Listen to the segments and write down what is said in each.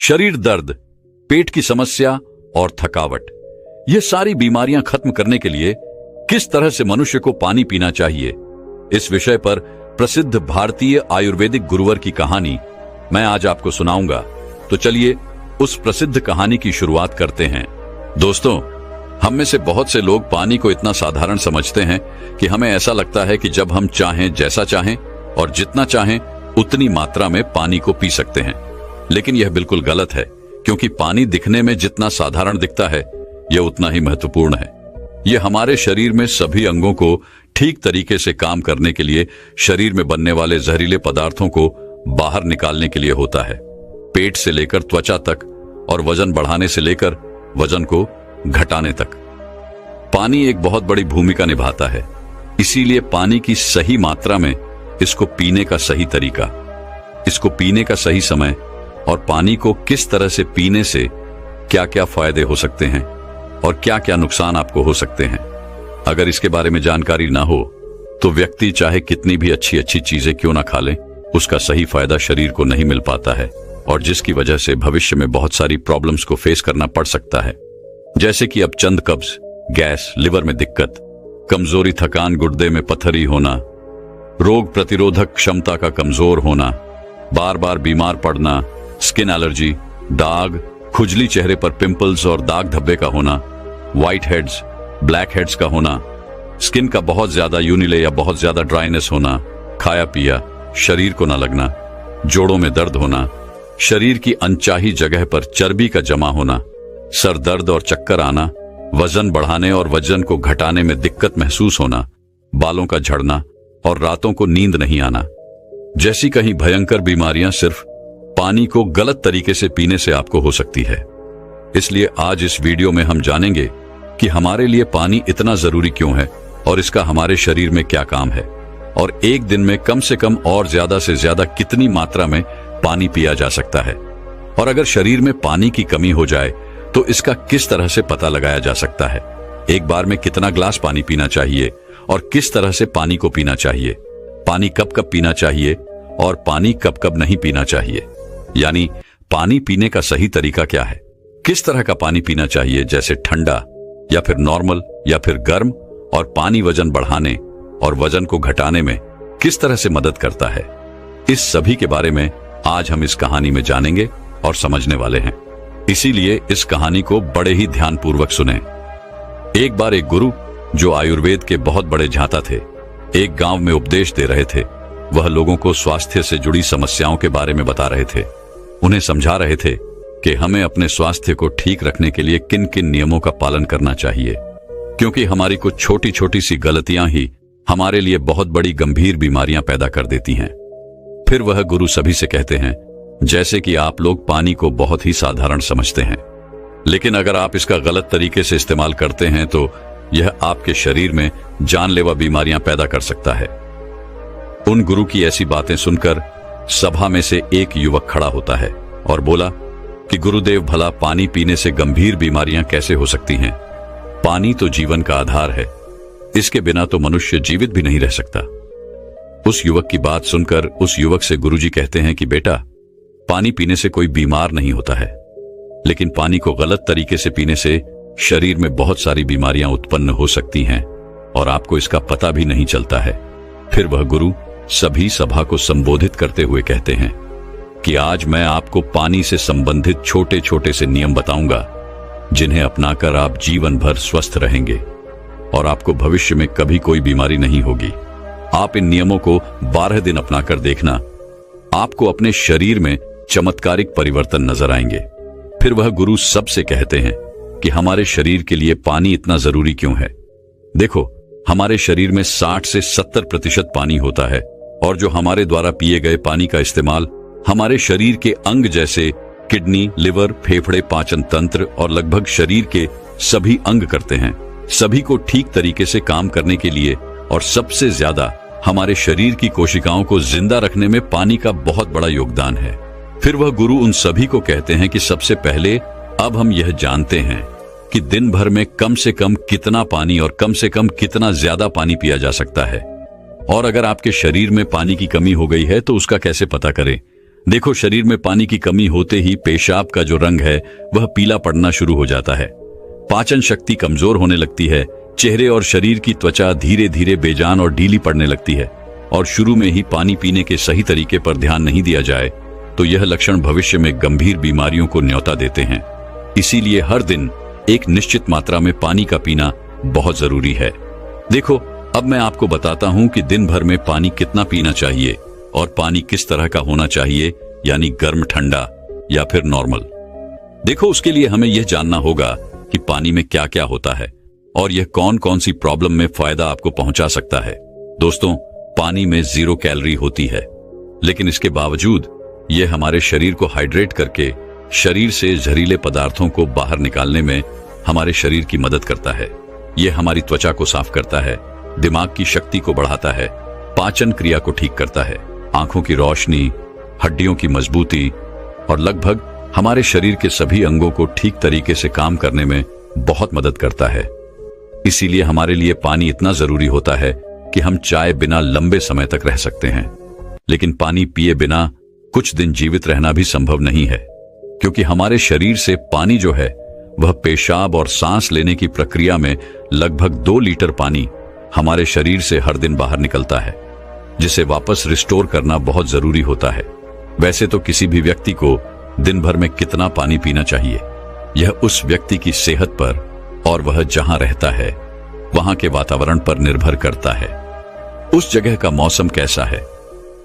शरीर दर्द, पेट की समस्या और थकावट, ये सारी बीमारियां खत्म करने के लिए किस तरह से मनुष्य को पानी पीना चाहिए, इस विषय पर प्रसिद्ध भारतीय आयुर्वेदिक गुरुवर की कहानी मैं आज आपको सुनाऊंगा। तो चलिए उस प्रसिद्ध कहानी की शुरुआत करते हैं। दोस्तों, हम में से बहुत से लोग पानी को इतना साधारण समझते हैं कि हमें ऐसा लगता है कि जब हम चाहें, जैसा चाहें और जितना चाहें उतनी मात्रा में पानी को पी सकते हैं। लेकिन यह बिल्कुल गलत है, क्योंकि पानी दिखने में जितना साधारण दिखता है यह उतना ही महत्वपूर्ण है। यह हमारे शरीर में सभी अंगों को ठीक तरीके से काम करने के लिए, शरीर में बनने वाले जहरीले पदार्थों को बाहर निकालने के लिए होता है। पेट से लेकर त्वचा तक और वजन बढ़ाने से लेकर वजन को घटाने तक पानी एक बहुत बड़ी भूमिका निभाता है। इसीलिए पानी की सही मात्रा में, इसको पीने का सही तरीका, इसको पीने का सही समय और पानी को किस तरह से पीने से क्या क्या फायदे हो सकते हैं और क्या क्या नुकसान आपको हो सकते हैं, अगर इसके बारे में जानकारी ना हो तो व्यक्ति चाहे कितनी भी अच्छी अच्छी चीजें क्यों ना खा ले, उसका सही फायदा शरीर को नहीं मिल पाता है और जिसकी वजह से भविष्य में बहुत सारी प्रॉब्लम्स को फेस करना पड़ सकता है। जैसे कि अब चंद कब्ज, गैस, लिवर में दिक्कत, कमजोरी, थकान, गुर्दे में पथरी होना, रोग प्रतिरोधक क्षमता का कमजोर होना, बार बार बीमार पड़ना, स्किन एलर्जी, दाग, खुजली, चेहरे पर पिंपल्स और दाग धब्बे का होना, व्हाइट हेड्स, ब्लैक हेड्स का होना, स्किन का बहुत ज्यादा यूनिले या बहुत ज्यादा ड्राइनेस होना, खाया पिया शरीर को न लगना, जोड़ों में दर्द होना, शरीर की अनचाही जगह पर चर्बी का जमा होना, सर दर्द और चक्कर आना, वजन बढ़ाने और वजन को घटाने में दिक्कत महसूस होना, बालों का झड़ना और रातों को नींद नहीं आना जैसी कई भयंकर बीमारियां सिर्फ पानी को गलत तरीके से पीने से आपको हो सकती है। इसलिए आज इस वीडियो में हम जानेंगे कि हमारे लिए पानी इतना जरूरी क्यों है और इसका हमारे शरीर में क्या काम है, और एक दिन में कम से कम और ज्यादा से ज्यादा कितनी मात्रा में पानी पिया जा सकता है, और अगर शरीर में पानी की कमी हो जाए तो इसका किस तरह से पता लगाया जा सकता है। एक बार में कितना ग्लास पानी पीना चाहिए और किस तरह से पानी को पीना चाहिए, पानी कब कब पीना चाहिए और पानी कब कब नहीं पीना चाहिए, यानी पानी पीने का सही तरीका क्या है, किस तरह का पानी पीना चाहिए, जैसे ठंडा या फिर नॉर्मल या फिर गर्म, और पानी वजन बढ़ाने और वजन को घटाने में किस तरह से मदद करता है। इस सभी के बारे में आज हम इस कहानी में जानेंगे और समझने वाले हैं। इसीलिए इस कहानी को बड़े ही ध्यानपूर्वक सुनें। एक बार एक गुरु, जो आयुर्वेद के बहुत बड़े झांता थे, एक गांव में उपदेश दे रहे थे। वह लोगों को स्वास्थ्य से जुड़ी समस्याओं के बारे में बता रहे थे। उन्हें समझा रहे थे कि हमें अपने स्वास्थ्य को ठीक रखने के लिए किन किन नियमों का पालन करना चाहिए, क्योंकि हमारी कुछ छोटी छोटी सी गलतियां ही हमारे लिए बहुत बड़ी गंभीर बीमारियां पैदा कर देती हैं। फिर वह गुरु सभी से कहते हैं, जैसे कि आप लोग पानी को बहुत ही साधारण समझते हैं, लेकिन अगर आप इसका गलत तरीके से इस्तेमाल करते हैं तो यह आपके शरीर में जानलेवा बीमारियां पैदा कर सकता है। उन गुरु की ऐसी बातें सुनकर सभा में से एक युवक खड़ा होता है और बोला कि गुरुदेव, भला पानी पीने से गंभीर बीमारियां कैसे हो सकती हैं? पानी तो जीवन का आधार है, इसके बिना तो मनुष्य जीवित भी नहीं रह सकता। उस युवक की बात सुनकर उस युवक से गुरुजी कहते हैं कि बेटा, पानी पीने से कोई बीमार नहीं होता है, लेकिन पानी को गलत तरीके से पीने से शरीर में बहुत सारी बीमारियां उत्पन्न हो सकती हैं और आपको इसका पता भी नहीं चलता है। फिर वह गुरु सभी सभा को संबोधित करते हुए कहते हैं कि आज मैं आपको पानी से संबंधित छोटे छोटे से नियम बताऊंगा, जिन्हें अपनाकर आप जीवन भर स्वस्थ रहेंगे और आपको भविष्य में कभी कोई बीमारी नहीं होगी। आप इन नियमों को 12 दिन अपनाकर देखना, आपको अपने शरीर में चमत्कारिक परिवर्तन नजर आएंगे। फिर वह गुरु सबसे कहते हैं कि हमारे शरीर के लिए पानी इतना जरूरी क्यों है। देखो, हमारे शरीर में 60 से 70% पानी होता है, और जो हमारे द्वारा पिए गए पानी का इस्तेमाल हमारे शरीर के अंग जैसे किडनी, लिवर, फेफड़े, पाचन तंत्र और लगभग शरीर के सभी अंग करते हैं। सभी को ठीक तरीके से काम करने के लिए और सबसे ज्यादा हमारे शरीर की कोशिकाओं को जिंदा रखने में पानी का बहुत बड़ा योगदान है। फिर वह गुरु उन सभी को कहते हैं कि सबसे पहले अब हम यह जानते हैं कि दिन भर में कम से कम कितना पानी और कम से कम कितना ज्यादा पानी पिया जा सकता है, और अगर आपके शरीर में पानी की कमी हो गई है तो उसका कैसे पता करें। देखो, शरीर में पानी की कमी होते ही पेशाब का जो रंग है वह पीला पड़ना शुरू हो जाता है। पाचन शक्ति कमजोर होने लगती है। चेहरे और शरीर की त्वचा धीरे धीरे बेजान और ढीली पड़ने लगती है। और शुरू में ही पानी पीने के सही तरीके पर ध्यान नहीं दिया जाए तो यह लक्षण भविष्य में गंभीर बीमारियों को न्योता देते हैं। इसीलिए हर दिन एक निश्चित मात्रा में पानी का पीना बहुत जरूरी है। देखो, अब मैं आपको बताता हूं कि दिन भर में पानी कितना पीना चाहिए और पानी किस तरह का होना चाहिए, यानी गर्म, ठंडा या फिर नॉर्मल। देखो, उसके लिए हमें यह जानना होगा कि पानी में क्या क्या होता है और यह कौन कौन सी प्रॉब्लम में फायदा आपको पहुंचा सकता है। दोस्तों, पानी में 0 कैलोरी होती है, लेकिन इसके बावजूद यह हमारे शरीर को हाइड्रेट करके शरीर से जहरीले पदार्थों को बाहर निकालने में हमारे शरीर की मदद करता है। यह हमारी त्वचा को साफ करता है, दिमाग की शक्ति को बढ़ाता है, पाचन क्रिया को ठीक करता है, आंखों की रोशनी, हड्डियों की मजबूती और लगभग हमारे शरीर के सभी अंगों को ठीक तरीके से काम करने में बहुत मदद करता है। इसीलिए हमारे लिए पानी इतना जरूरी होता है कि हम चाय बिना लंबे समय तक रह सकते हैं, लेकिन पानी पिए बिना कुछ दिन जीवित रहना भी संभव नहीं है, क्योंकि हमारे शरीर से पानी जो है वह पेशाब और सांस लेने की प्रक्रिया में लगभग 2 लीटर पानी हमारे शरीर से हर दिन बाहर निकलता है, जिसे वापस रिस्टोर करना बहुत जरूरी होता है। वैसे तो किसी भी व्यक्ति को दिन भर में कितना पानी पीना चाहिए, यह उस व्यक्ति की सेहत पर और वह जहां रहता है वहां के वातावरण पर निर्भर करता है। उस जगह का मौसम कैसा है,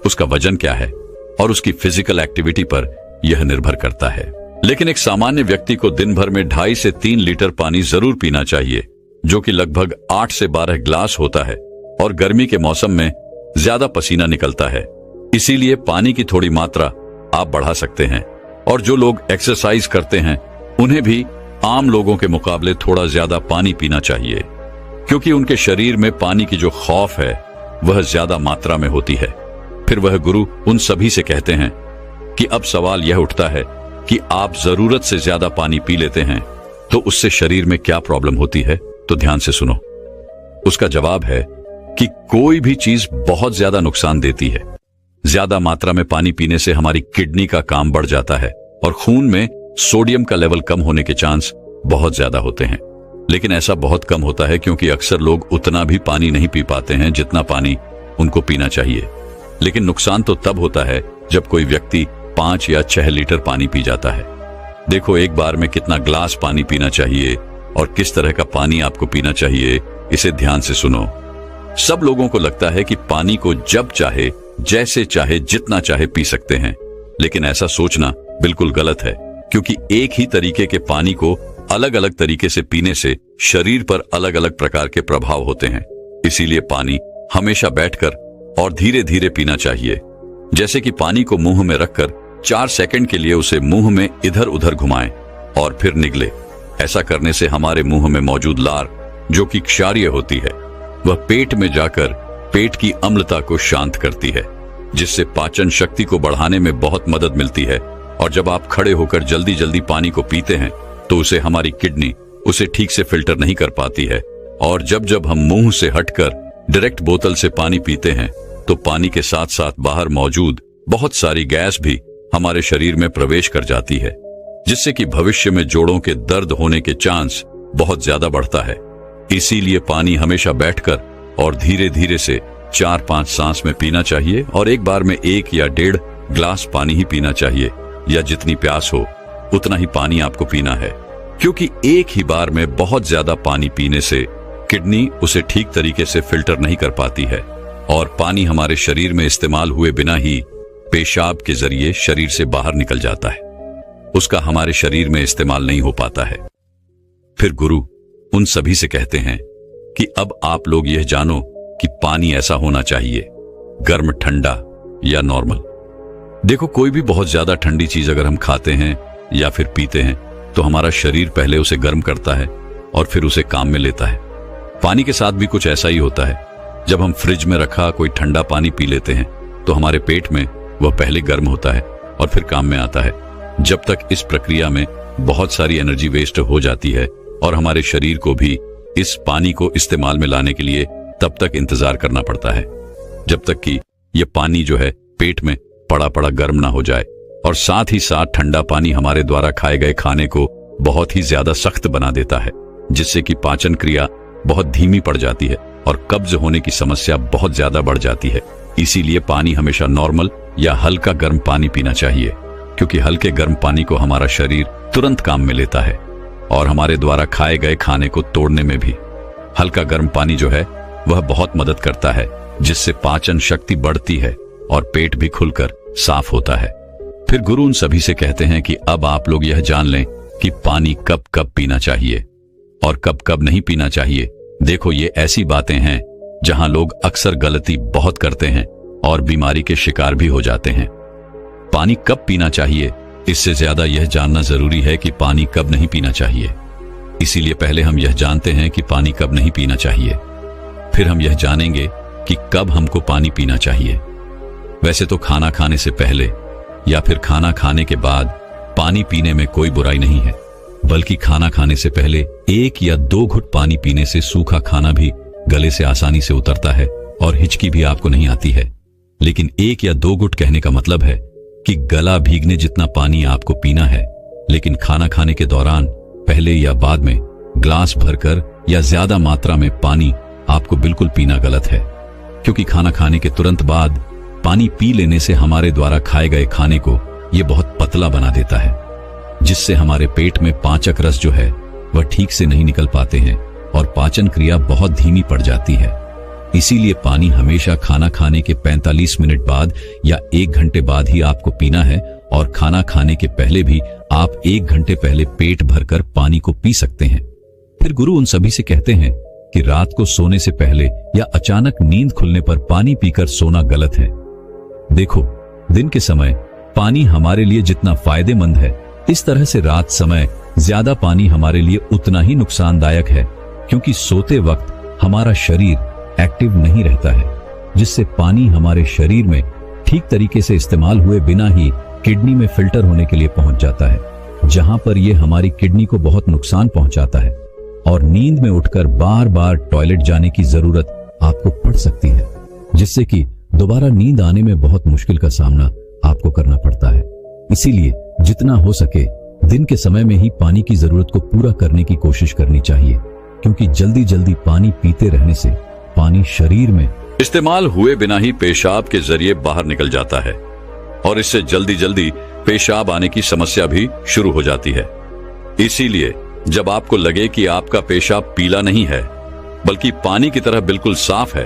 उसका वजन क्या है और उसकी फिजिकल एक्टिविटी पर यह निर्भर करता है। लेकिन एक सामान्य व्यक्ति को दिन भर में 2.5 से 3 लीटर पानी जरूर पीना चाहिए, जो कि लगभग 8 से 12 ग्लास होता है। और गर्मी के मौसम में ज्यादा पसीना निकलता है, इसीलिए पानी की थोड़ी मात्रा आप बढ़ा सकते हैं। और जो लोग एक्सरसाइज करते हैं उन्हें भी आम लोगों के मुकाबले थोड़ा ज्यादा पानी पीना चाहिए, क्योंकि उनके शरीर में पानी की जो खौफ है वह ज्यादा मात्रा में होती है। फिर वह गुरु उन सभी से कहते हैं कि अब सवाल यह उठता है कि आप जरूरत से ज्यादा पानी पी लेते हैं तो उससे शरीर में क्या प्रॉब्लम होती है। तो ध्यान से सुनो। उसका जवाब है कि कोई भी चीज बहुत ज्यादा नुकसान देती है। ज्यादा मात्रा में पानी पीने से हमारी किडनी का काम बढ़ जाता है और खून में सोडियम का लेवल कम होने के चांस बहुत ज्यादा होते हैं। लेकिन ऐसा बहुत कम होता है, क्योंकि अक्सर लोग उतना भी पानी नहीं पी पाते हैं जितना पानी उनको पीना चाहिए। लेकिन नुकसान तो तब होता है जब कोई व्यक्ति 5 या 6 लीटर पानी पी जाता है। देखो, एक बार में कितना ग्लास पानी पीना चाहिए और किस तरह का पानी आपको पीना चाहिए, इसे ध्यान से सुनो। सब लोगों को लगता है कि पानी को जब चाहे, जैसे चाहे, जितना चाहे पी सकते हैं, लेकिन ऐसा सोचना बिल्कुल गलत है, क्योंकि एक ही तरीके के पानी को अलग अलग तरीके से पीने से शरीर पर अलग अलग प्रकार के प्रभाव होते हैं। इसीलिए पानी हमेशा बैठकर और धीरे धीरे पीना चाहिए। जैसे कि पानी को मुंह में रखकर 4 सेकंड के लिए उसे मुंह में इधर उधर घुमाएं और फिर निगले। ऐसा करने से हमारे मुंह में मौजूद लार, जो कि क्षारीय होती है, वह पेट में जाकर पेट की अम्लता को शांत करती है, जिससे पाचन शक्ति को बढ़ाने में बहुत मदद मिलती है। और जब आप खड़े होकर जल्दी जल्दी पानी को पीते हैं तो उसे हमारी किडनी उसे ठीक से फिल्टर नहीं कर पाती है। और जब जब हम मुंह से हटकर डायरेक्ट बोतल से पानी पीते हैं तो पानी के साथ साथ बाहर मौजूद बहुत सारी गैस भी हमारे शरीर में प्रवेश कर जाती है, जिससे कि भविष्य में जोड़ों के दर्द होने के चांस बहुत ज्यादा बढ़ता है। इसीलिए पानी हमेशा बैठकर और धीरे धीरे से 4-5 सांस में पीना चाहिए और एक बार में 1 या 1.5 ग्लास पानी ही पीना चाहिए, या जितनी प्यास हो उतना ही पानी आपको पीना है। क्योंकि एक ही बार में बहुत ज्यादा पानी पीने से किडनी उसे ठीक तरीके से फिल्टर नहीं कर पाती है और पानी हमारे शरीर में इस्तेमाल हुए बिना ही पेशाब के जरिए शरीर से बाहर निकल जाता है, उसका हमारे शरीर में इस्तेमाल नहीं हो पाता है। फिर गुरु उन सभी से कहते हैं कि अब आप लोग यह जानो कि पानी ऐसा होना चाहिए, गर्म, ठंडा या नॉर्मल। देखो, कोई भी बहुत ज्यादा ठंडी चीज अगर हम खाते हैं या फिर पीते हैं तो हमारा शरीर पहले उसे गर्म करता है और फिर उसे काम में लेता है। पानी के साथ भी कुछ ऐसा ही होता है। जब हम फ्रिज में रखा कोई ठंडा पानी पी लेते हैं तो हमारे पेट में वह पहले गर्म होता है और फिर काम में आता है। जब तक इस प्रक्रिया में बहुत सारी एनर्जी वेस्ट हो जाती है और हमारे शरीर को भी इस पानी को इस्तेमाल में लाने के लिए तब तक इंतजार करना पड़ता है, जब तक कि यह पानी जो है पेट में पड़ा पड़ा गर्म ना हो जाए, और साथ ही साथ ठंडा पानी हमारे द्वारा खाए गए खाने को बहुत ही ज्यादा सख्त बना देता है, जिससे कि पाचन क्रिया बहुत धीमी पड़ जाती है और कब्ज होने की समस्या बहुत ज्यादा बढ़ जाती है। इसीलिए पानी हमेशा नॉर्मल या हल्का गर्म पानी पीना चाहिए, क्योंकि हल्के गर्म पानी को हमारा शरीर तुरंत काम में लेता है और हमारे द्वारा खाए गए खाने को तोड़ने में भी हल्का गर्म पानी जो है वह बहुत मदद करता है, जिससे पाचन शक्ति बढ़ती है और पेट भी खुलकर साफ होता है। फिर गुरु उन सभी से कहते हैं कि अब आप लोग यह जान लें कि पानी कब कब पीना चाहिए और कब कब नहीं पीना चाहिए। देखो, ये ऐसी बातें हैं जहां लोग अक्सर गलती बहुत करते हैं और बीमारी के शिकार भी हो जाते हैं। पानी कब पीना चाहिए, इससे ज्यादा यह जानना जरूरी है कि पानी कब नहीं पीना चाहिए। इसीलिए पहले हम यह जानते हैं कि पानी कब नहीं पीना चाहिए, फिर हम यह जानेंगे कि कब हमको पानी पीना चाहिए। वैसे तो खाना खाने से पहले या फिर खाना खाने के बाद पानी पीने में कोई बुराई नहीं है, बल्कि खाना खाने से पहले 1 या 2 घुट पानी पीने से सूखा खाना भी गले से आसानी से उतरता है और हिचकी भी आपको नहीं आती है। लेकिन 1 या 2 घुट कहने का मतलब है कि गला भीगने जितना पानी आपको पीना है, लेकिन खाना खाने के दौरान पहले या बाद में ग्लास भरकर या ज्यादा मात्रा में पानी आपको बिल्कुल पीना गलत है, क्योंकि खाना खाने के तुरंत बाद पानी पी लेने से हमारे द्वारा खाए गए खाने को यह बहुत पतला बना देता है, जिससे हमारे पेट में पाचक रस जो है वह ठीक से नहीं निकल पाते हैं और पाचन क्रिया बहुत धीमी पड़ जाती है। इसीलिए पानी हमेशा खाना खाने के 45 मिनट बाद या 1 घंटे बाद ही आपको पीना है, और खाना खाने के पहले भी आप 1 घंटे पहले पेट भरकर पानी को पी सकते हैं। फिर गुरु उन सभी से कहते हैं कि रात को सोने से पहले या अचानक नींद खुलने पर पानी पीकर सोना गलत है। देखो, दिन के समय पानी हमारे लिए जितना फायदेमंद है, इस तरह से रात समय ज्यादा पानी हमारे लिए उतना ही नुकसानदायक है, क्योंकि सोते वक्त हमारा शरीर एक्टिव नहीं रहता है, जिससे पानी हमारे शरीर में ठीक तरीके से इस्तेमाल हुए बिना ही किडनी में फिल्टर होने के लिए पहुंच जाता है, जहां पर यह हमारी किडनी को बहुत नुकसान पहुंचाता है और नींद में उठकर बार बार टॉयलेट जाने की जरूरत आपको पड़ सकती है, जिससे कि दोबारा नींद आने में बहुत मुश्किल का सामना आपको करना पड़ता है। इसीलिए जितना हो सके दिन के समय में ही पानी की जरूरत को पूरा करने की कोशिश करनी चाहिए, क्योंकि जल्दी जल्दी पानी पीते रहने से पानी शरीर में इस्तेमाल हुए बिना ही पेशाब के जरिए बाहर निकल जाता है और इससे जल्दी जल्दी पेशाब आने की समस्या भी शुरू हो जाती है। इसीलिए जब आपको लगे कि आपका पेशाब पीला नहीं है बल्कि पानी की तरह बिल्कुल साफ है,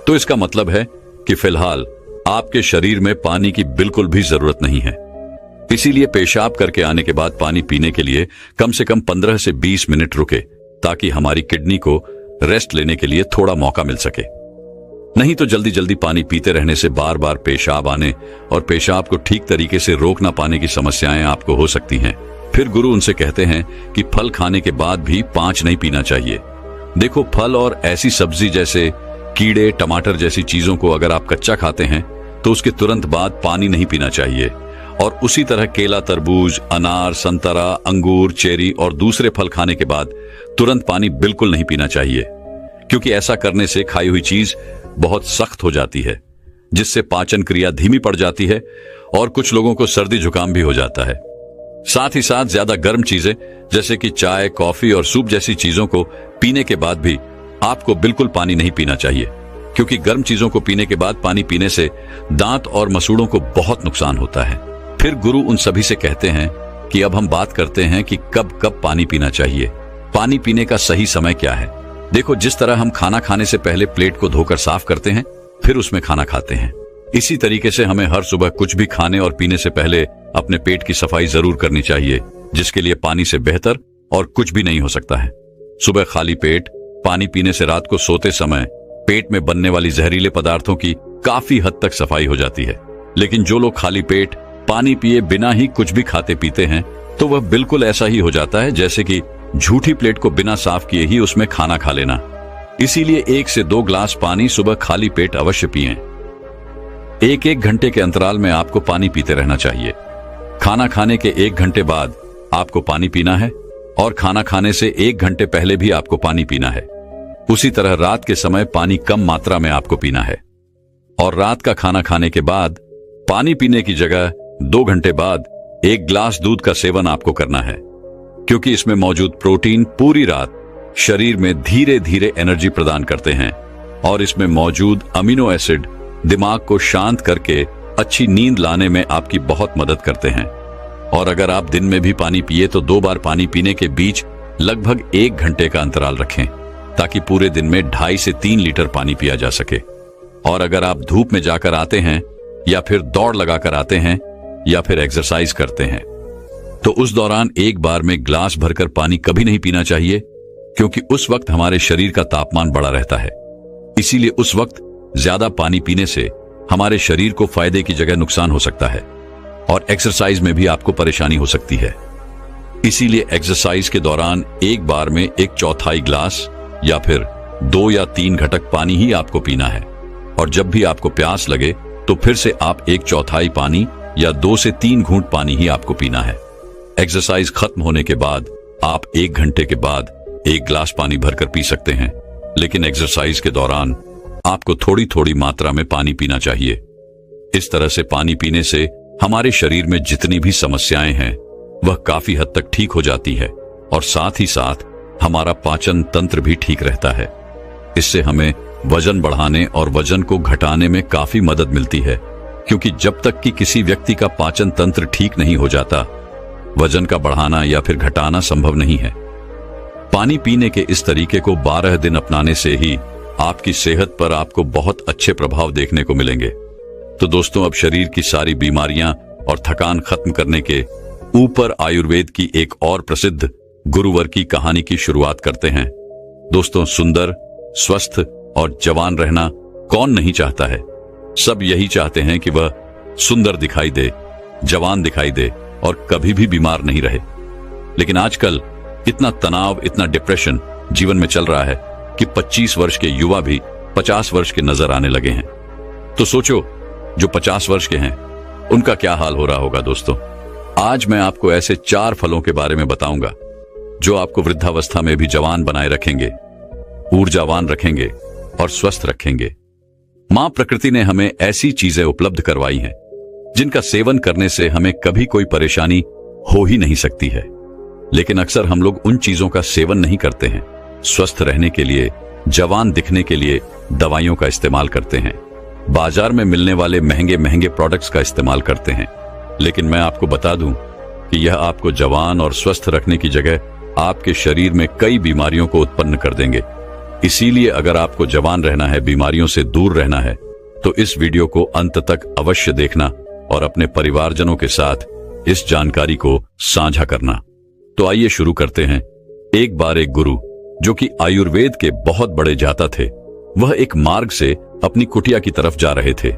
तो इसका मतलब है कि फिलहाल आपके शरीर में पानी की बिल्कुल भी जरूरत नहीं है। इसीलिए पेशाब करके आने के बाद पानी पीने के लिए कम से कम 15 से 20 मिनट रुके, ताकि हमारी किडनी को रेस्ट लेने के लिए थोड़ा मौका मिल सके। नहीं तो जल्दी जल्दी पानी पीते रहने से बार बार पेशाब आने और पेशाब को ठीक तरीके से रोक ना पाने की समस्याएं आपको हो सकती हैं। फिर गुरु उनसे कहते हैं कि फल खाने के बाद भी 5 नहीं पीना चाहिए। देखो, फल और ऐसी सब्जी जैसे कीड़े, टमाटर जैसी चीजों को अगर आप कच्चा खाते हैं तो उसके तुरंत बाद पानी नहीं पीना चाहिए, और उसी तरह केला, तरबूज, अनार, संतरा, अंगूर, चेरी और दूसरे फल खाने के बाद तुरंत पानी बिल्कुल नहीं पीना चाहिए, क्योंकि ऐसा करने से खाई हुई चीज बहुत सख्त हो जाती है, जिससे पाचन क्रिया धीमी पड़ जाती है और कुछ लोगों को सर्दी जुकाम भी हो जाता है। साथ ही साथ ज्यादा गर्म चीजें जैसे कि चाय, कॉफी और सूप जैसी चीजों को पीने के बाद भी आपको बिल्कुल पानी नहीं पीना चाहिए, क्योंकि गर्म चीजों को पीने के बाद पानी पीने से दांत और मसूड़ों को बहुत नुकसान होता है। फिर गुरु उन सभी से कहते हैं कि अब हम बात करते हैं कि कब कब पानी पीना चाहिए। पानी पीने का सही समय क्या है? देखो, जिस तरह हम खाना खाने से पहले प्लेट को धोकर साफ करते हैं, फिर उसमें खाना खाते हैं, इसी तरीके से हमें हर सुबह कुछ भी खाने और पीने से पहले अपने पेट की सफाई जरूर करनी चाहिए, जिसके लिए पानी से बेहतर और कुछ भी नहीं हो सकता है। सुबह खाली पेट पानी पीने से रात को सोते समय पेट में बनने वाली जहरीले पदार्थों की काफी हद तक सफाई हो जाती है। लेकिन जो लोग खाली पेट पानी पिए बिना ही कुछ भी खाते पीते हैं, तो वह बिल्कुल ऐसा ही हो जाता है जैसे कि झूठी प्लेट को बिना साफ किए ही उसमें खाना खा लेना। इसीलिए 1 से 2 ग्लास पानी सुबह खाली पेट अवश्य पिएं। 1-1 घंटे के अंतराल में आपको पानी पीते रहना चाहिए। खाना खाने के 1 घंटे बाद आपको पानी पीना है और खाना खाने से 1 घंटे पहले भी आपको पानी पीना है। उसी तरह रात के समय पानी कम मात्रा में आपको पीना है और रात का खाना खाने के बाद पानी पीने की जगह 2 घंटे बाद 1 गिलास दूध का सेवन आपको करना है, क्योंकि इसमें मौजूद प्रोटीन पूरी रात शरीर में धीरे धीरे एनर्जी प्रदान करते हैं और इसमें मौजूद अमीनो एसिड दिमाग को शांत करके अच्छी नींद लाने में आपकी बहुत मदद करते हैं। और अगर आप दिन में भी पानी पिए तो 2 बार पानी पीने के बीच लगभग 1 घंटे का अंतराल रखें, ताकि पूरे दिन में 2.5 से 3 लीटर पानी पिया जा सके। और अगर आप धूप में जाकर आते हैं या फिर दौड़ लगाकर आते हैं या फिर एक्सरसाइज करते हैं तो उस दौरान एक बार में ग्लास भरकर पानी कभी नहीं पीना चाहिए, क्योंकि उस वक्त हमारे शरीर का तापमान बढ़ा रहता है। इसीलिए उस वक्त ज्यादा पानी पीने से हमारे शरीर को फायदे की जगह नुकसान हो सकता है और एक्सरसाइज में भी आपको परेशानी हो सकती है। इसीलिए एक्सरसाइज के दौरान एक बार में 1/4 गिलास या फिर 2 या 3 घटक पानी ही आपको पीना है। और जब भी आपको प्यास लगे तो फिर से आप 1/4 पानी या 2 से 3 घूंट पानी ही आपको पीना है। एक्सरसाइज खत्म होने के बाद आप 1 घंटे के बाद 1 गिलास पानी भरकर पी सकते हैं, लेकिन एक्सरसाइज के दौरान आपको थोड़ी थोड़ी मात्रा में पानी पीना चाहिए। इस तरह से पानी पीने से हमारे शरीर में जितनी भी समस्याएं हैं वह काफी हद तक ठीक हो जाती है और साथ ही साथ हमारा पाचन तंत्र भी ठीक रहता है। इससे हमें वजन बढ़ाने और वजन को घटाने में काफी मदद मिलती है, क्योंकि जब तक कि किसी व्यक्ति का पाचन तंत्र ठीक नहीं हो जाता, वजन का बढ़ाना या फिर घटाना संभव नहीं है। पानी पीने के इस तरीके को 12 दिन अपनाने से ही आपकी सेहत पर आपको बहुत अच्छे प्रभाव देखने को मिलेंगे। तो दोस्तों, अब शरीर की सारी बीमारियां और थकान खत्म करने के ऊपर आयुर्वेद की एक और प्रसिद्ध गुरुवर की कहानी की शुरुआत करते हैं। दोस्तों, सुंदर, स्वस्थ और जवान रहना कौन नहीं चाहता है। सब यही चाहते हैं कि वह सुंदर दिखाई दे, जवान दिखाई दे और कभी भी बीमार नहीं रहे। लेकिन आजकल इतना तनाव, इतना डिप्रेशन जीवन में चल रहा है कि 25 वर्ष के युवा भी 50 वर्ष के नजर आने लगे हैं। तो सोचो, जो 50 वर्ष के हैं उनका क्या हाल हो रहा होगा। दोस्तों, आज मैं आपको ऐसे 4 फलों के बारे में बताऊंगा जो आपको वृद्धावस्था में भी जवान बनाए रखेंगे, ऊर्जावान रखेंगे और स्वस्थ रखेंगे। मां प्रकृति ने हमें ऐसी चीजें उपलब्ध करवाई हैं जिनका सेवन करने से हमें कभी कोई परेशानी हो ही नहीं सकती है। लेकिन अक्सर हम लोग उन चीजों का सेवन नहीं करते हैं। स्वस्थ रहने के लिए, जवान दिखने के लिए दवाइयों का इस्तेमाल करते हैं, बाजार में मिलने वाले महंगे महंगे प्रोडक्ट्स का इस्तेमाल करते हैं। लेकिन मैं आपको बता दूं कि यह आपको जवान और स्वस्थ रखने की जगह आपके शरीर में कई बीमारियों को उत्पन्न कर देंगे। इसीलिए अगर आपको जवान रहना है, बीमारियों से दूर रहना है, तो इस वीडियो को अंत तक अवश्य देखना और अपने परिवारजनों के साथ इस जानकारी को साझा करना। तो आइए शुरू करते हैं। एक बार एक गुरु, जो कि आयुर्वेद के बहुत बड़े जाता थे, वह एक मार्ग से अपनी कुटिया की तरफ जा रहे थे।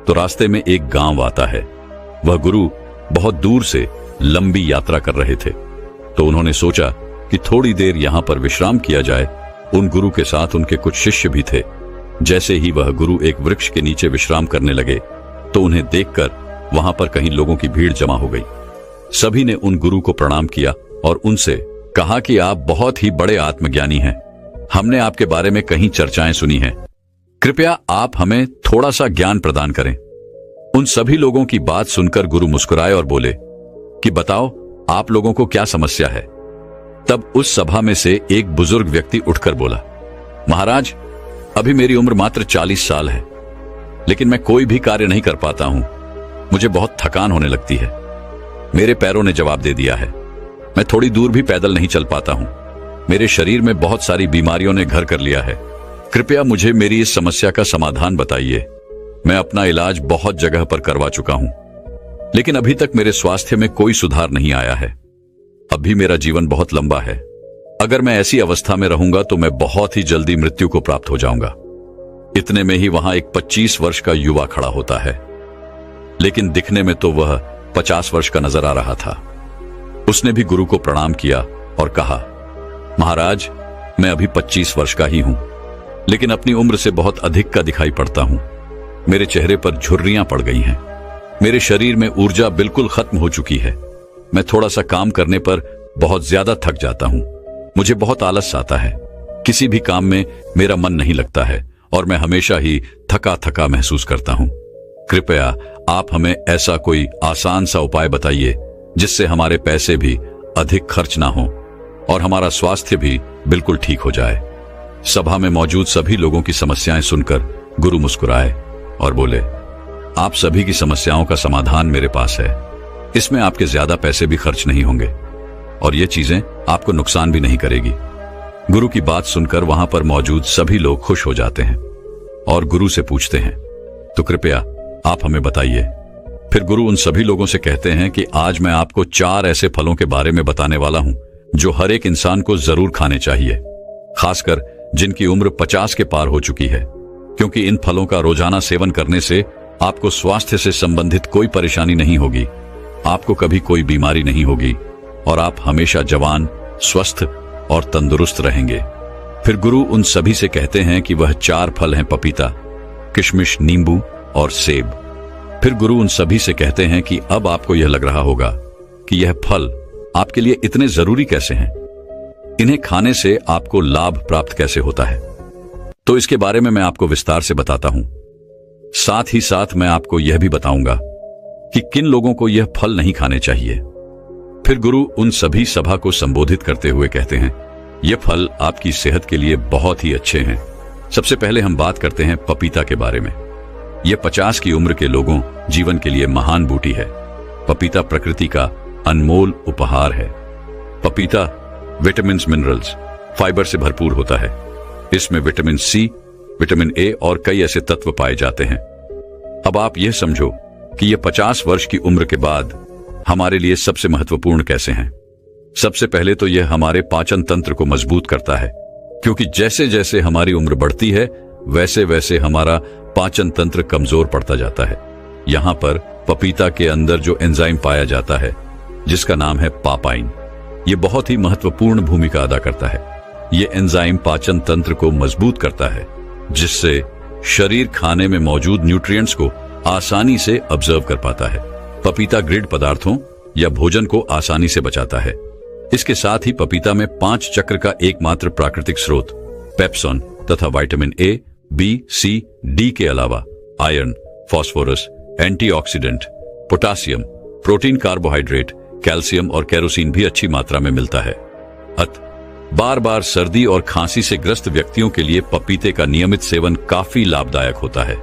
तो रास्ते में एक गांव आता है। वह गुरु बहुत दूर से लंबी यात्रा कर रहे थे, तो उन्होंने सोचा कि थोड़ी देर यहां पर विश्राम किया जाए। उन गुरु के साथ उनके कुछ शिष्य भी थे। जैसे ही वह गुरु एक वृक्ष के नीचे विश्राम करने लगे तो उन्हें देखकर वहां पर कहीं लोगों की भीड़ जमा हो गई। सभी ने उन गुरु को प्रणाम किया और उनसे कहा कि आप बहुत ही बड़े आत्मज्ञानी हैं। हमने आपके बारे में कहीं चर्चाएं सुनी हैं। कृपया आप हमें थोड़ा सा ज्ञान प्रदान करें। उन सभी लोगों की बात सुनकर गुरु मुस्कुराए और बोले कि बताओ, आप लोगों को क्या समस्या है। तब उस सभा में से एक बुजुर्ग व्यक्ति उठकर बोला, महाराज, अभी मेरी उम्र मात्र 40 साल है, लेकिन मैं कोई भी कार्य नहीं कर पाता हूं। मुझे बहुत थकान होने लगती है। मेरे पैरों ने जवाब दे दिया है। मैं थोड़ी दूर भी पैदल नहीं चल पाता हूं। मेरे शरीर में बहुत सारी बीमारियों ने घर कर लिया है। कृपया मुझे मेरी इस समस्या का समाधान बताइए। मैं अपना इलाज बहुत जगह पर करवा चुका हूं, लेकिन अभी तक मेरे स्वास्थ्य में कोई सुधार नहीं आया है। अभी मेरा जीवन बहुत लंबा है। अगर मैं ऐसी अवस्था में रहूंगा तो मैं बहुत ही जल्दी मृत्यु को प्राप्त हो जाऊंगा। इतने में ही वहां एक 25 वर्ष का युवा खड़ा होता है, लेकिन दिखने में तो वह 50 वर्ष का नजर आ रहा था। उसने भी गुरु को प्रणाम किया और कहा, महाराज, मैं अभी 25 वर्ष का ही हूं, लेकिन अपनी उम्र से बहुत अधिक का दिखाई पड़ता हूं। मेरे चेहरे पर झुर्रियां पड़ गई हैं। मेरे शरीर में ऊर्जा बिल्कुल खत्म हो चुकी है। मैं थोड़ा सा काम करने पर बहुत ज्यादा थक जाता हूं। मुझे बहुत आलस आता है। किसी भी काम में मेरा मन नहीं लगता है और मैं हमेशा ही थका थका महसूस करता हूं। कृपया आप हमें ऐसा कोई आसान सा उपाय बताइए जिससे हमारे पैसे भी अधिक खर्च ना हो और हमारा स्वास्थ्य भी बिल्कुल ठीक हो जाए। सभा में मौजूद सभी लोगों की समस्याएं सुनकर गुरु मुस्कुराए और बोले, आप सभी की समस्याओं का समाधान मेरे पास है। इसमें आपके ज्यादा पैसे भी खर्च नहीं होंगे और ये चीजें आपको नुकसान भी नहीं करेगी। गुरु की बात सुनकर वहां पर मौजूद सभी लोग खुश हो जाते हैं और गुरु से पूछते हैं, तो कृपया आप हमें बताइए। फिर गुरु उन सभी लोगों से कहते हैं कि आज मैं आपको 4 ऐसे फलों के बारे में बताने वाला हूं जो हर एक इंसान को जरूर खाने चाहिए, खासकर जिनकी उम्र 50 के पार हो चुकी है, क्योंकि इन फलों का रोजाना सेवन करने से आपको स्वास्थ्य से संबंधित कोई परेशानी नहीं होगी, आपको कभी कोई बीमारी नहीं होगी और आप हमेशा जवान, स्वस्थ और तंदुरुस्त रहेंगे। फिर गुरु उन सभी से कहते हैं कि वह 4 फल हैं, पपीता, किशमिश, नींबू और सेब। फिर गुरु उन सभी से कहते हैं कि अब आपको यह लग रहा होगा कि यह फल आपके लिए इतने जरूरी कैसे हैं, इन्हें खाने से आपको लाभ प्राप्त कैसे होता है। तो इसके बारे में मैं आपको विस्तार से बताता हूं। साथ ही साथ मैं आपको यह भी बताऊंगा कि किन लोगों को यह फल नहीं खाने चाहिए। फिर गुरु उन सभी सभा को संबोधित करते हुए कहते हैं, यह फल आपकी सेहत के लिए बहुत ही अच्छे हैं। सबसे पहले हम बात करते हैं पपीता के बारे में। यह 50 की उम्र के लोगों जीवन के लिए महान बूटी है। पपीता प्रकृति का अनमोल उपहार है। पपीता विटामिन, मिनरल्स, फाइबर से भरपूर होता है। इसमें विटामिन सी, विटामिन ए और कई ऐसे तत्व पाए जाते हैं। अब आप यह समझो कि यह 50 वर्ष की उम्र के बाद हमारे लिए सबसे महत्वपूर्ण कैसे हैं। सबसे पहले तो यह हमारे पाचन तंत्र को मजबूत करता है, क्योंकि जैसे जैसे हमारी उम्र बढ़ती है वैसे वैसे हमारा पाचन तंत्र कमजोर पड़ता जाता है। यहां पर पपीता के अंदर जो एंजाइम पाया जाता है जिसका नाम है पापाइन, यह बहुत ही महत्वपूर्ण भूमिका अदा करता है। यह एंजाइम पाचन तंत्र को मजबूत करता है, जिससे शरीर खाने में मौजूद न्यूट्रिएंट्स को आसानी से ऑब्जर्व कर पाता है। पपीता ग्रिड पदार्थों या भोजन को आसानी से बचाता है। इसके साथ ही पपीता में 5 चक्र का एकमात्र प्राकृतिक स्रोत पेप्सोन तथा vitamin A, B, C, D के अलावा iron, phosphorus, antioxidant, potassium, protein, carbohydrate, calcium और केरोसिन भी अच्छी मात्रा में मिलता है। बार बार सर्दी और खांसी से ग्रस्त व्यक्तियों के लिए पपीते का नियमित सेवन काफी लाभदायक होता है,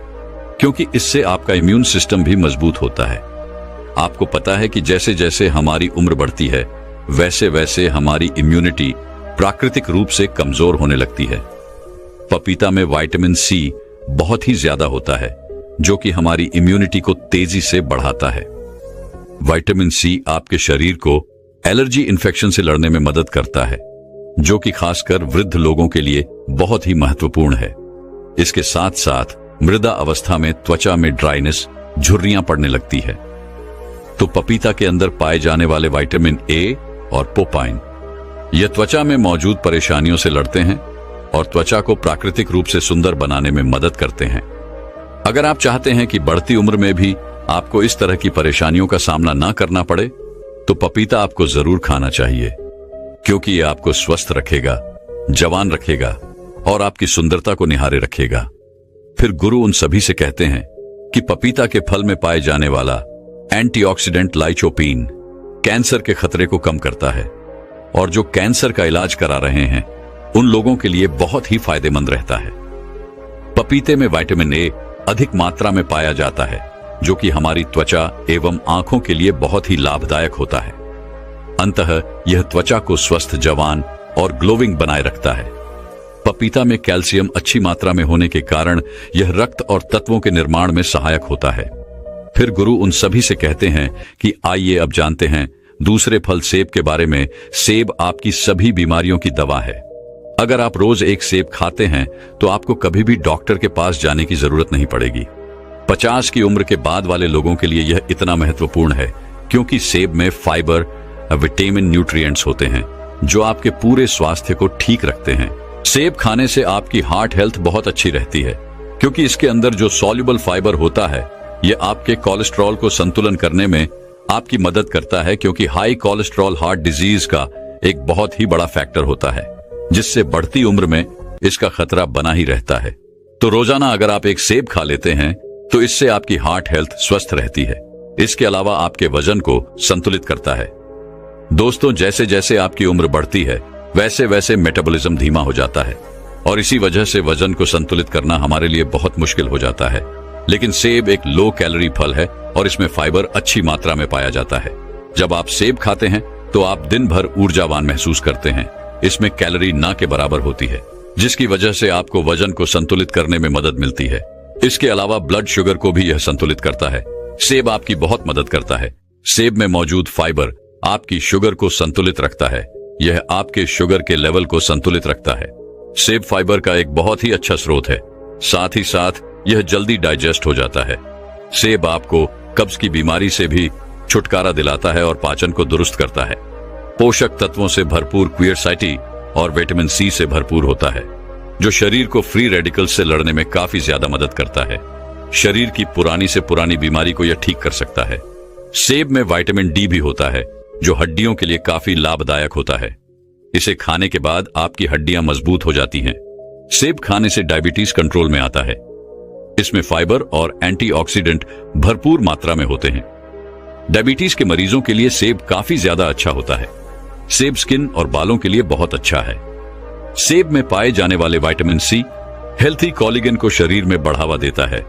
क्योंकि इससे आपका इम्यून सिस्टम भी मजबूत होता है। आपको पता है कि जैसे जैसे हमारी उम्र बढ़ती है वैसे वैसे हमारी इम्यूनिटी प्राकृतिक रूप से कमजोर होने लगती है। पपीता में विटामिन सी बहुत ही ज्यादा होता है, जो कि हमारी इम्यूनिटी को तेजी से बढ़ाता है। विटामिन सी आपके शरीर को एलर्जी इन्फेक्शन से लड़ने में मदद करता है, जो कि खासकर वृद्ध लोगों के लिए बहुत ही महत्वपूर्ण है। इसके साथ साथ मृदा अवस्था में त्वचा में ड्राइनेस, झुर्रियां पड़ने लगती है। तो पपीता के अंदर पाए जाने वाले विटामिन ए और पोपाइन यह त्वचा में मौजूद परेशानियों से लड़ते हैं और त्वचा को प्राकृतिक रूप से सुंदर बनाने में मदद करते हैं। अगर आप चाहते हैं कि बढ़ती उम्र में भी आपको इस तरह की परेशानियों का सामना ना करना पड़े, तो पपीता आपको जरूर खाना चाहिए, क्योंकि यह आपको स्वस्थ रखेगा, जवान रखेगा और आपकी सुंदरता को निहारे रखेगा। फिर गुरु उन सभी से कहते हैं कि पपीता के फल में पाए जाने वाला एंटीऑक्सीडेंट लाइकोपीन कैंसर के खतरे को कम करता है और जो कैंसर का इलाज करा रहे हैं उन लोगों के लिए बहुत ही फायदेमंद रहता है। पपीते में विटामिन ए अधिक मात्रा में पाया जाता है, जो कि हमारी त्वचा एवं आंखों के लिए बहुत ही लाभदायक होता है। अंततः यह त्वचा को स्वस्थ, जवान और ग्लोविंग बनाए रखता है। पपीता में कैल्शियम अच्छी मात्रा में होने के कारण यह रक्त और तत्वों के निर्माण में सहायक होता है। फिर गुरु उन सभी से कहते हैं कि आइए अब जानते हैं दूसरे फल सेब के बारे में। सेब आपकी सभी बीमारियों की दवा है। अगर आप रोज एक सेब खाते हैं तो आपको कभी भी डॉक्टर के पास जाने की जरूरत नहीं पड़ेगी। 50 की उम्र के बाद वाले लोगों के लिए यह इतना महत्वपूर्ण है क्योंकि सेब में फाइबर, विटामिन, न्यूट्रिएंट्स होते हैं जो आपके पूरे स्वास्थ्य को ठीक रखते हैं। सेब खाने से आपकी हार्ट हेल्थ बहुत अच्छी रहती है, क्योंकि इसके अंदर जो सॉल्युबल फाइबर होता है यह आपके कोलेस्ट्रॉल को संतुलन करने में आपकी मदद करता है, क्योंकि हाई कोलेस्ट्रॉल हार्ट डिजीज का एक बहुत ही बड़ा फैक्टर होता है, जिससे बढ़ती उम्र में इसका खतरा बना ही रहता है। तो रोजाना अगर आप एक सेब खा लेते हैं तो इससे आपकी हार्ट हेल्थ स्वस्थ रहती है। इसके अलावा आपके वजन को संतुलित करता है। दोस्तों, जैसे जैसे आपकी उम्र बढ़ती है वैसे वैसे मेटाबॉलिज्म धीमा हो जाता है और इसी वजह से वजन को संतुलित करना हमारे लिए बहुत मुश्किल हो जाता है। लेकिन सेब एक लो कैलोरी फल है और इसमें फाइबर अच्छी मात्रा में पाया जाता है। जब आप सेब खाते हैं तो आप दिन भर ऊर्जावान महसूस करते हैं। इसमें कैलोरी ना के बराबर होती है, जिसकी वजह से आपको वजन को संतुलित करने में मदद मिलती है। इसके अलावा ब्लड शुगर को भी यह संतुलित करता है। सेब आपकी बहुत मदद करता है। सेब में मौजूद फाइबर आपकी शुगर को संतुलित रखता है। यह आपके शुगर के लेवल को संतुलित रखता है। सेब फाइबर का एक बहुत ही अच्छा स्रोत है। साथ ही साथ यह जल्दी डाइजेस्ट हो जाता है। सेब आपको कब्ज की बीमारी से भी छुटकारा दिलाता है और पाचन को दुरुस्त करता है। पोषक तत्वों से भरपूर क्वियरसाइटी और विटामिन सी से भरपूर होता है, जो शरीर को फ्री रेडिकल्स से लड़ने में काफी ज्यादा मदद करता है। शरीर की पुरानी से पुरानी बीमारी को यह ठीक कर सकता है। सेब में विटामिन डी भी होता है, जो हड्डियों के लिए काफी लाभदायक होता है। इसे खाने के बाद आपकी हड्डियां मजबूत हो जाती हैं। सेब खाने से डायबिटीज कंट्रोल में आता है। इसमें फाइबर और एंटीऑक्सीडेंट भरपूर मात्रा में होते हैं। डायबिटीज के मरीजों के लिए सेब काफी ज्यादा अच्छा होता है। सेब स्किन और बालों के लिए बहुत अच्छा है। सेब में पाए जाने वाले विटामिन सी हेल्थी कोलेजन को शरीर में बढ़ावा देता है।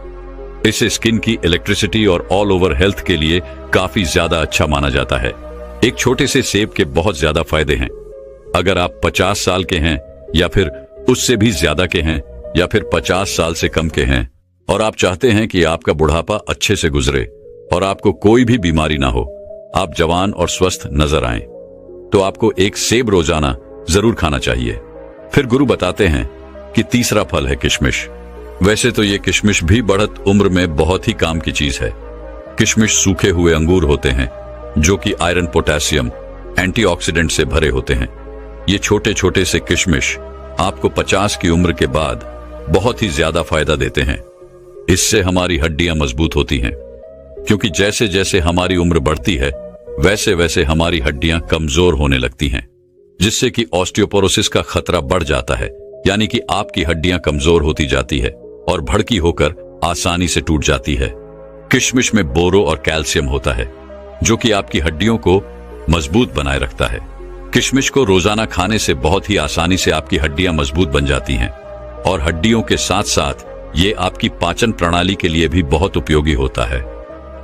इसे स्किन की इलेक्ट्रिसिटी और ऑल ओवर हेल्थ के लिए काफी ज्यादा अच्छा माना जाता है। एक छोटे से सेब के बहुत ज्यादा फायदे हैं। अगर आप 50 साल के हैं या फिर उससे भी ज्यादा के हैं या फिर 50 साल से कम के हैं और आप चाहते हैं कि आपका बुढ़ापा अच्छे से गुजरे और आपको कोई भी बीमारी ना हो, आप जवान और स्वस्थ नजर आएं, तो आपको एक सेब रोजाना जरूर खाना चाहिए। फिर गुरु बताते हैं कि तीसरा फल है किशमिश। वैसे तो ये किशमिश भी बढ़त उम्र में बहुत ही काम की चीज है। किशमिश सूखे हुए अंगूर होते हैं जो कि आयरन, पोटेशियम, एंटीऑक्सीडेंट से भरे होते हैं। ये छोटे छोटे से किशमिश आपको 50 की उम्र के बाद बहुत ही ज्यादा फायदा देते हैं। इससे हमारी हड्डियां मजबूत होती हैं, क्योंकि जैसे जैसे हमारी उम्र बढ़ती है वैसे वैसे हमारी हड्डियां कमजोर होने लगती हैं, जिससे कि ऑस्टियोपोरोसिस का खतरा बढ़ जाता है। यानी कि आपकी हड्डियां कमजोर होती जाती है और भड़की होकर आसानी से टूट जाती है। किशमिश में बोरो और कैल्शियम होता है, जो कि आपकी हड्डियों को मजबूत बनाए रखता है। किशमिश को रोजाना खाने से बहुत ही आसानी से आपकी हड्डियां मजबूत बन जाती हैं और हड्डियों के साथ साथ ये आपकी पाचन प्रणाली के लिए भी बहुत उपयोगी होता है।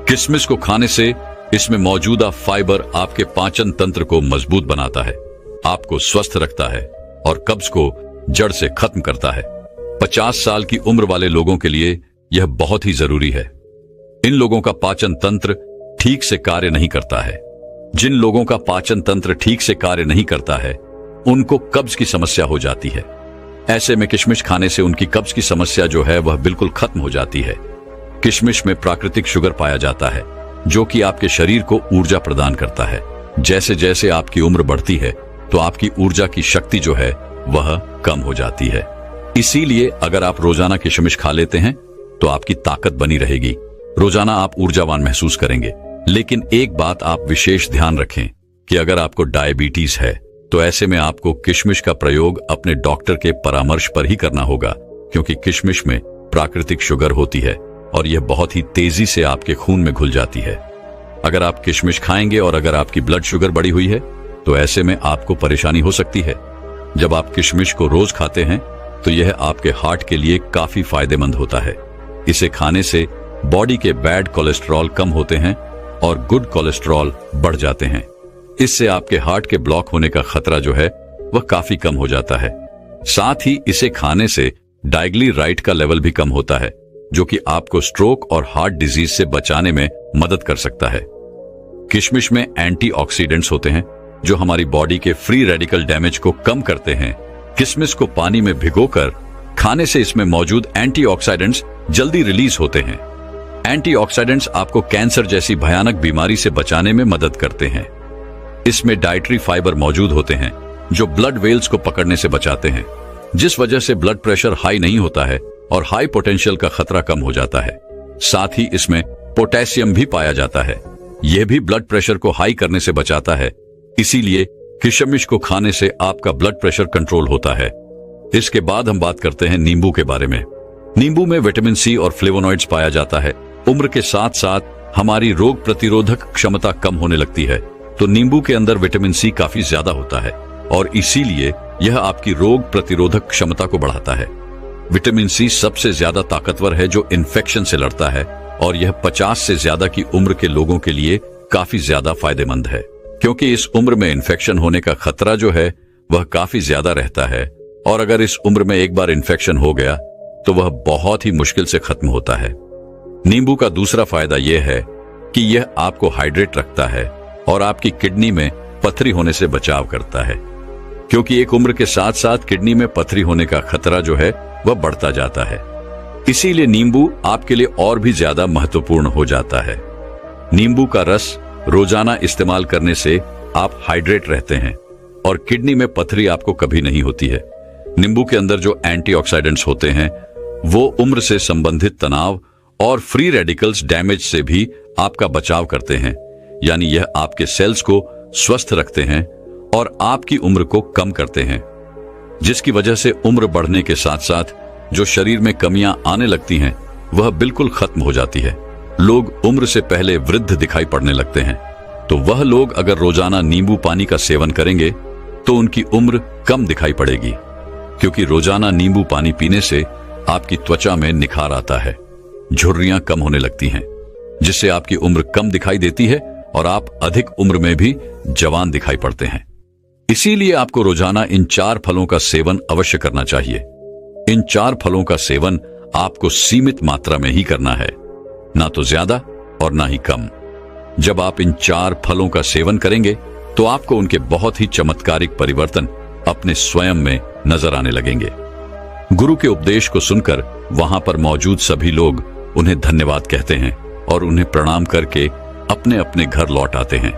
किशमिश को खाने से इसमें मौजूदा फाइबर आपके पाचन तंत्र को मजबूत बनाता है, आपको स्वस्थ रखता है और कब्ज को जड़ से खत्म करता है। 50 साल की उम्र वाले लोगों के लिए यह बहुत ही जरूरी है। इन लोगों का पाचन तंत्र ठीक से कार्य नहीं करता है। जिन लोगों का पाचन तंत्र ठीक से कार्य नहीं करता है उनको कब्ज की समस्या हो जाती है। ऐसे में किशमिश खाने से उनकी कब्ज की समस्या जो है वह बिल्कुल खत्म हो जाती है। किशमिश में प्राकृतिक शुगर पाया जाता है, जो कि आपके शरीर को ऊर्जा प्रदान करता है। जैसे जैसे आपकी उम्र बढ़ती है तो आपकी ऊर्जा की शक्ति जो है वह कम हो जाती है। इसीलिए अगर आप रोजाना किशमिश खा लेते हैं तो आपकी ताकत बनी रहेगी, रोजाना आप ऊर्जावान महसूस करेंगे। लेकिन एक बात आप विशेष ध्यान रखें कि अगर आपको डायबिटीज है तो ऐसे में आपको किशमिश का प्रयोग अपने डॉक्टर के परामर्श पर ही करना होगा, क्योंकि किशमिश में प्राकृतिक शुगर होती है और यह बहुत ही तेजी से आपके खून में घुल जाती है। अगर आप किशमिश खाएंगे और अगर आपकी ब्लड शुगर बढ़ी हुई है तो ऐसे में आपको परेशानी हो सकती है। जब आप किशमिश को रोज खाते हैं तो यह आपके हार्ट के लिए काफी फायदेमंद होता है। इसे खाने से बॉडी के बैड कोलेस्ट्रॉल कम होते हैं और गुड कोलेस्ट्रॉल बढ़ जाते हैं। इससे आपके हार्ट के ब्लॉक होने का खतरा जो है वह काफी कम हो जाता है। साथ ही इसे खाने से डाइग्लिसराइड का लेवल भी कम होता है, जो कि आपको स्ट्रोक और हार्ट डिजीज से बचाने में मदद कर सकता है। किशमिश में एंटीऑक्सीडेंट्स होते हैं जो हमारी बॉडी के फ्री रेडिकल डैमेज को कम करते हैं। किशमिश को पानी में भिगोकर खाने से इसमें मौजूद एंटीऑक्सीडेंट्स जल्दी रिलीज होते हैं। एंटीऑक्सीडेंट्स आपको कैंसर जैसी भयानक बीमारी से बचाने में मदद करते हैं। इसमें डाइटरी फाइबर मौजूद होते हैं जो ब्लड वेल्स को पकड़ने से बचाते हैं, जिस वजह से ब्लड प्रेशर हाई नहीं होता है और हाई पोटेंशियल का खतरा कम हो जाता है। साथ ही इसमें पोटेशियम भी पाया जाता है, यह भी ब्लड प्रेशर को हाई करने से बचाता है। इसीलिए किशमिश को खाने से आपका ब्लड प्रेशर कंट्रोल होता है। इसके बाद हम बात करते हैं नींबू के बारे में। नींबू में विटामिन सी और फ्लेवोनॉइड्स पाया जाता है। उम्र के साथ साथ हमारी रोग प्रतिरोधक क्षमता कम होने लगती है, तो नींबू के अंदर विटामिन सी काफी ज्यादा होता है और इसीलिए यह आपकी रोग प्रतिरोधक क्षमता को बढ़ाता है। विटामिन सी सबसे ज्यादा ताकतवर है जो इन्फेक्शन से लड़ता है और यह 50 से ज्यादा की उम्र के लोगों के लिए काफी ज्यादा फायदेमंद है, क्योंकि इस उम्र में इन्फेक्शन होने का खतरा जो है वह काफी ज्यादा रहता है और अगर इस उम्र में एक बार इन्फेक्शन हो गया तो वह बहुत ही मुश्किल से खत्म होता है। नींबू का दूसरा फायदा यह है कि यह आपको हाइड्रेट रखता है और आपकी किडनी में पथरी होने से बचाव करता है, क्योंकि एक उम्र के साथ साथ किडनी में पथरी होने का खतरा जो है वह बढ़ता जाता है। इसीलिए नींबू आपके लिए और भी ज्यादा महत्वपूर्ण हो जाता है। नींबू का रस रोजाना इस्तेमाल करने से आप हाइड्रेट रहते हैं और किडनी में पथरी आपको कभी नहीं होती है। नींबू के अंदर जो एंटीऑक्सीडेंट्स होते हैं वो उम्र से संबंधित तनाव और फ्री रेडिकल्स डैमेज से भी आपका बचाव करते हैं, यानी यह आपके सेल्स को स्वस्थ रखते हैं और आपकी उम्र को कम करते हैं, जिसकी वजह से उम्र बढ़ने के साथ साथ जो शरीर में कमियां आने लगती हैं वह बिल्कुल खत्म हो जाती है। लोग उम्र से पहले वृद्ध दिखाई पड़ने लगते हैं, तो वह लोग अगर रोजाना नींबू पानी का सेवन करेंगे तो उनकी उम्र कम दिखाई पड़ेगी, क्योंकि रोजाना नींबू पानी पीने से आपकी त्वचा में निखार आता है, झुर्रियां कम होने लगती हैं, जिससे आपकी उम्र कम दिखाई देती है और आप अधिक उम्र में भी जवान दिखाई पड़ते हैं। इसीलिए आपको रोजाना इन 4 फलों का सेवन अवश्य करना चाहिए। इन 4 फलों का सेवन आपको सीमित मात्रा में ही करना है, ना तो ज्यादा और ना ही कम। जब आप इन 4 फलों का सेवन करेंगे तो आपको उनके बहुत ही चमत्कारिक परिवर्तन अपने स्वयं में नजर आने लगेंगे। गुरु के उपदेश को सुनकर वहां पर मौजूद सभी लोग उन्हें धन्यवाद कहते हैं और उन्हें प्रणाम करके अपने अपने घर लौट आते हैं।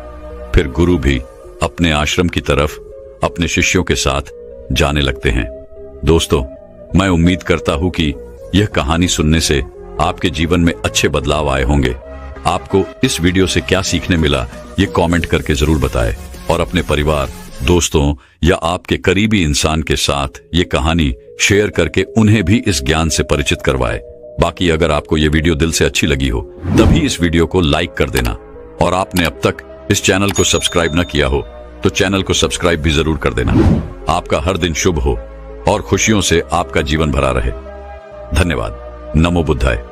फिर गुरु भी अपने आश्रम की तरफ अपने शिष्यों के साथ जाने लगते हैं। दोस्तों, मैं उम्मीद करता हूं कि यह कहानी सुनने से आपके जीवन में अच्छे बदलाव आए होंगे। आपको इस वीडियो से क्या सीखने मिला ये कमेंट करके जरूर बताएं और अपने परिवार, दोस्तों या आपके करीबी इंसान के साथ ये कहानी शेयर करके उन्हें भी इस ज्ञान से परिचित करवाएं। बाकी अगर आपको ये वीडियो दिल से अच्छी लगी हो तभी इस वीडियो को लाइक कर देना और आपने अब तक इस चैनल को सब्सक्राइब न किया हो तो चैनल को सब्सक्राइब भी जरूर कर देना। आपका हर दिन शुभ हो और खुशियों से आपका जीवन भरा रहे। धन्यवाद। नमो बुद्धाय।